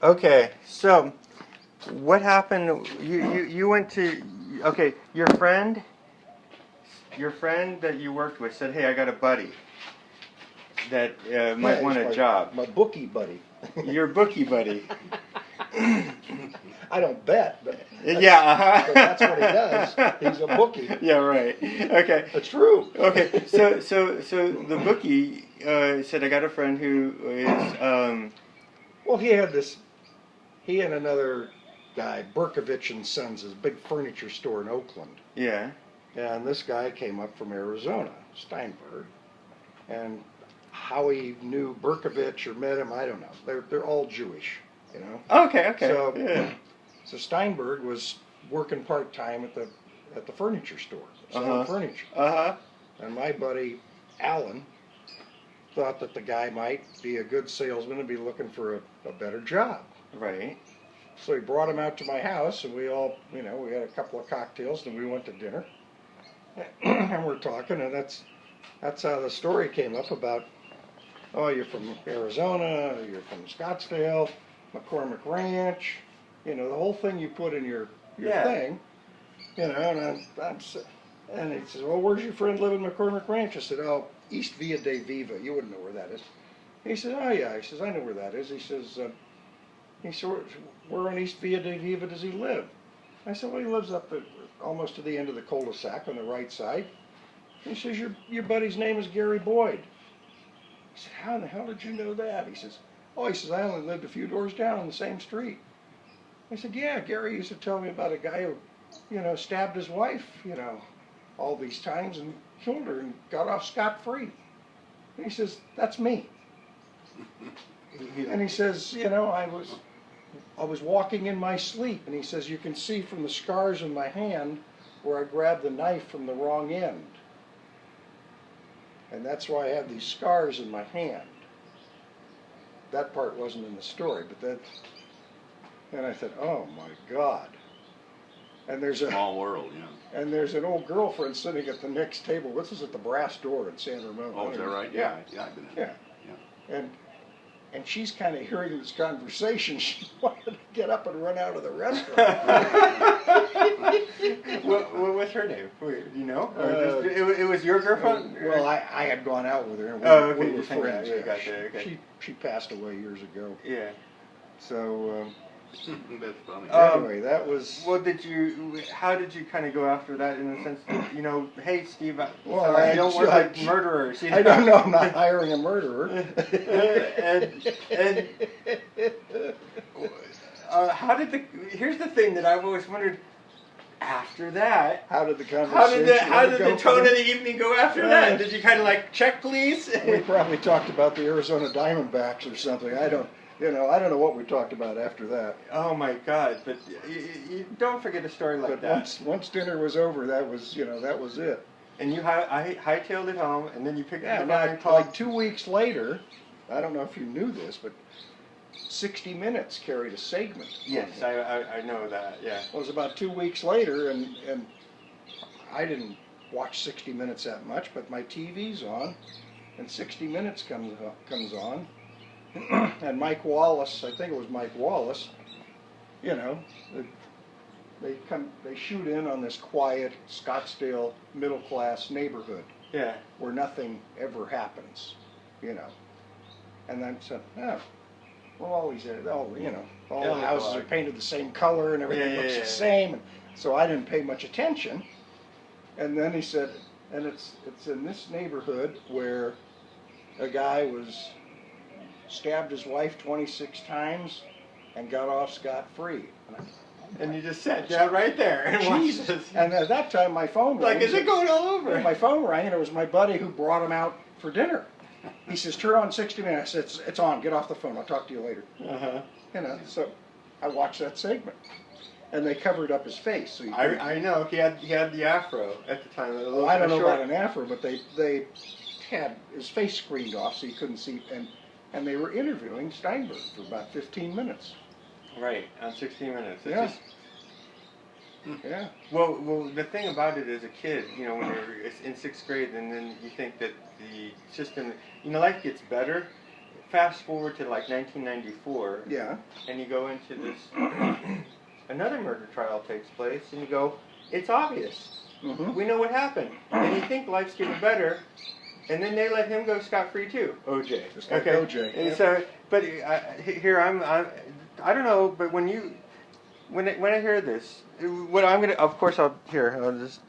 Okay, so what happened? You went to, okay, your friend that you worked with said, "Hey, I got a buddy that might want a job." My bookie buddy. Your bookie buddy. I don't bet, but yeah, but that's what he does. He's a bookie. Yeah, right. Okay. It's true. Okay, so the bookie said, "I got a friend who is." Well, he and another guy, Berkovich and Sons, is a big furniture store in Oakland. Yeah. And this guy came up from Arizona, Steinberg, and how he knew Berkovich or met him, I don't know. They're all Jewish, you know. Okay. So, yeah. So Steinberg was working part time at the furniture store, selling furniture. And my buddy Alan thought that the guy might be a good salesman and be looking for a better job. Right. So he brought him out to my house, and we all, we had a couple of cocktails, and we went to dinner. And we're talking, and that's how the story came up about, oh, you're from Arizona, you're from Scottsdale, McCormick Ranch, the whole thing you put in your thing, and and he says, well, where's your friend live in McCormick Ranch? I said, oh, East Via de Viva. You wouldn't know where that is. He said, oh, yeah. He says, I know where that is. He says, where on East Via de Viva does he live? I said, well, he lives up almost to the end of the cul-de-sac on the right side. He says, your buddy's name is Gary Boyd. I said, how in the hell did you know that? He says, I only lived a few doors down on the same street. I said, yeah, Gary used to tell me about a guy who, stabbed his wife, all these times and killed her and got off scot-free. And he says, that's me. And he says, I was walking in my sleep, and he says, you can see from the scars in my hand where I grabbed the knife from the wrong end. And that's why I have these scars in my hand. That part wasn't in the story, but and I thought, oh my God. And there's a small world, yeah. And there's an old girlfriend sitting at the next table. This is at the Brass Door in San Ramon. Oh, is that right? Yeah, I've been in there. Yeah. And she's kind of hearing this conversation. She wanted to get up and run out of the restaurant. What was her name? Do you know? It was your girlfriend? Well, I had gone out with her. And we were friends. Yeah, gotcha, okay. She passed away years ago. Yeah. So. That's funny. Anyway, that was. Well, how did you kind of go after that in the sense that, hey, Steve, I don't work like murderers. I don't know, I'm not hiring a murderer. and here's the thing that I've always wondered, after that, how did the conversation how did the tone of the evening go after that? Did you kind of like, check please? We probably talked about the Arizona Diamondbacks or something. I don't know what we talked about after that. Oh my God! But you don't forget a story like that. Once dinner was over, that was it. And you hightailed it home, and then you picked up the guy and called. Like 2 weeks later, I don't know if you knew this, but 60 Minutes carried a segment. Yes, I know that. Yeah. Well, it was about 2 weeks later, and I didn't watch 60 Minutes that much, but my TV's on, and 60 Minutes comes on. And Mike Wallace, I think it was Mike Wallace, they shoot in on this quiet Scottsdale middle class neighborhood, where nothing ever happens, And then said, all the houses are painted the same color and everything looks the same, and so I didn't pay much attention. And then he said, and it's in this neighborhood where a guy stabbed his wife 26 times and got off scot-free. And you just sat down right there and watched this. And at that time, my phone rang. Like, is it going all over? My phone rang, and it was my buddy who brought him out for dinner. He says, turn on 60 Minutes. I said, it's on. Get off the phone. I'll talk to you later. So I watched that segment. And they covered up his face. So I know. He had the afro at the time. Well, I don't know about an afro, but they had his face screened off so you couldn't see. And they were interviewing Steinberg for about 15 minutes. Right, on 60 Minutes. It's yeah. Well, the thing about it as a kid, when you're in 6th grade, and then you think that the system, life gets better fast forward to like 1994. Yeah. And you go into this, another murder trial takes place, and you go, it's obvious. Mm-hmm. We know what happened. And you think life's getting better, and then they let him go scot-free too. OJ. Just like OJ. And yeah. so, but here I don't know, but when I hear this, what I'm gonna, of course I'll just